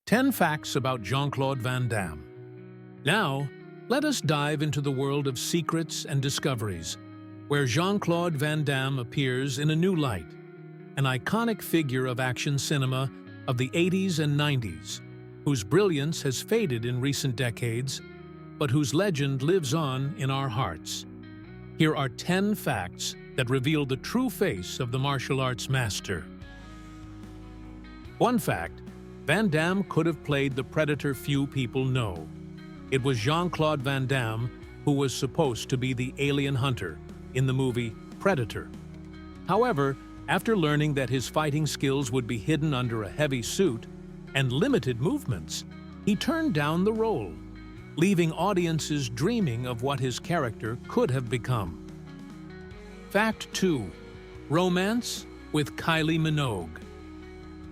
10 facts about Jean-Claude Van Damme. Now, let us dive into the world of secrets and discoveries, where Jean-Claude Van Damme appears in a new light, an iconic figure of action cinema of the 80s and 90s, whose brilliance has faded in recent decades, but whose legend lives on in our hearts. Here are 10 facts that reveal the true face of the martial arts master. 1 fact: Van Damme could have played the predator few people know. It was Jean-Claude Van Damme who was supposed to be the alien hunter in the movie Predator. However, after learning that his fighting skills would be hidden under a heavy suit and limited movements, he turned down the role, leaving audiences dreaming of what his character could have become. Fact 2. Romance with Kylie Minogue.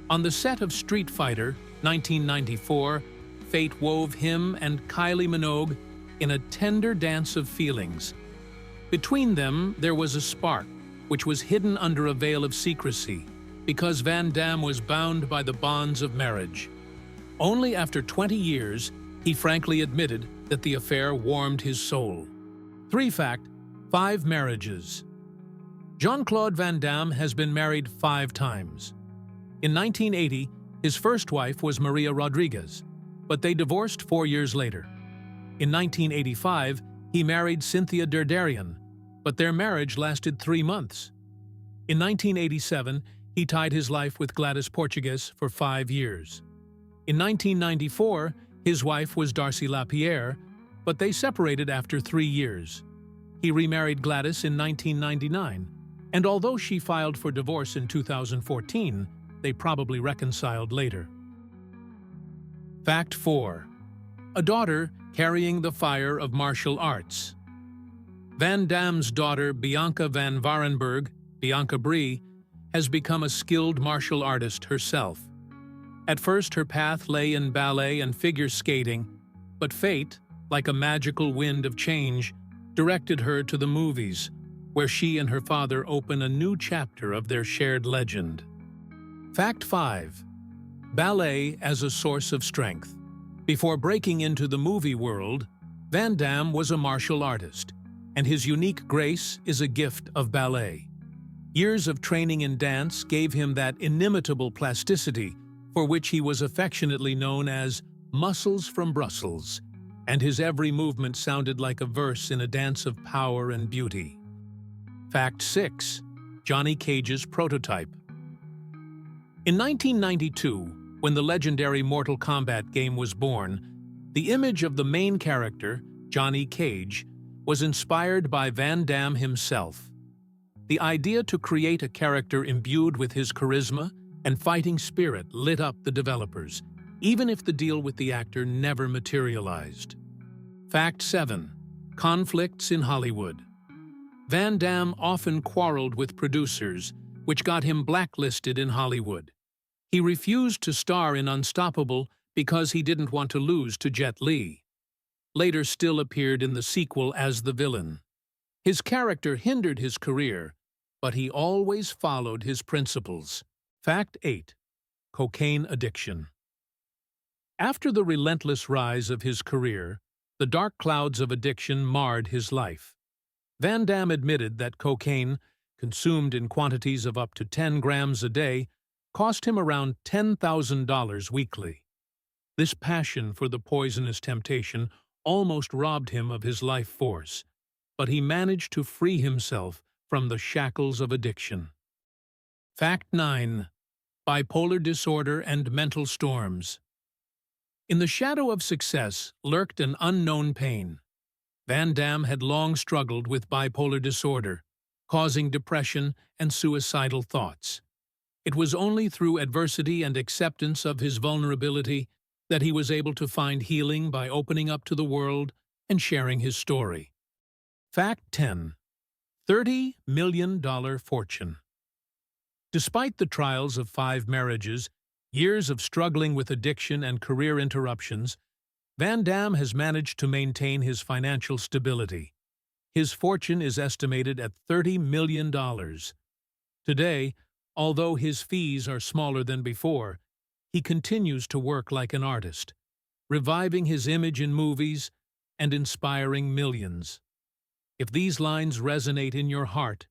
On the set of Street Fighter, 1994, fate wove him and Kylie Minogue in a tender dance of feelings. Between them, there was a spark, which was hidden under a veil of secrecy, because Van Damme was bound by the bonds of marriage. Only after 20 years, he frankly admitted that the affair warmed his soul. 3 fact: 5 marriages. Jean-Claude Van Damme has been married 5 times. In 1980, his first wife was Maria Rodriguez, but they divorced 4 years later. In 1985, he married Cynthia Derderian, but their marriage lasted 3 months. In 1987, he tied his life with Gladys Portugues for 5 years. In 1994, his wife was Darcy Lapierre, but they separated after 3 years. He remarried Gladys in 1999, and although she filed for divorce in 2014, they probably reconciled later. Fact 4. A daughter carrying the fire of martial arts. Van Damme's daughter, Bianca van Varenberg, Bianca Brie, has become a skilled martial artist herself. At first, her path lay in ballet and figure skating, but fate, like a magical wind of change, directed her to the movies, where she and her father open a new chapter of their shared legend. Fact 5. Ballet as a source of strength. Before breaking into the movie world, Van Damme was a martial artist, and his unique grace is a gift of ballet. Years of training in dance gave him that inimitable plasticity for which he was affectionately known as Muscles from Brussels, and his every movement sounded like a verse in a dance of power and beauty. Fact 6. Johnny Cage's prototype. In 1992, when the legendary Mortal Kombat game was born, the image of the main character, Johnny Cage, was inspired by Van Damme himself. The idea to create a character imbued with his charisma and fighting spirit lit up the developers, even if the deal with the actor never materialized. Fact 7. Conflicts in Hollywood. Van Damme often quarreled with producers, which got him blacklisted in Hollywood. He refused to star in Unstoppable because he didn't want to lose to Jet Li. Later still appeared in the sequel as the villain. His character hindered his career, but he always followed his principles. Fact 8. Cocaine addiction. After the relentless rise of his career, the dark clouds of addiction marred his life. Van Damme admitted that cocaine, consumed in quantities of up to 10 grams a day, cost him around $10,000 weekly. This passion for the poisonous temptation almost robbed him of his life force, but he managed to free himself from the shackles of addiction. Fact 9. Bipolar disorder and mental storms. In the shadow of success lurked an unknown pain. Van Damme had long struggled with bipolar disorder, causing depression and suicidal thoughts. It was only through adversity and acceptance of his vulnerability that he was able to find healing by opening up to the world and sharing his story. Fact 10. $30 million fortune. Despite the trials of 5 marriages, years of struggling with addiction and career interruptions, Van Damme has managed to maintain his financial stability. His fortune is estimated at $30 million. Today, although his fees are smaller than before, he continues to work like an artist, reviving his image in movies and inspiring millions. If these lines resonate in your heart,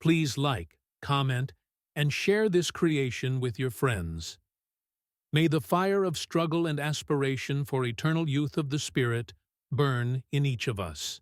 please like, comment, and share this creation with your friends. May the fire of struggle and aspiration for eternal youth of the spirit burn in each of us.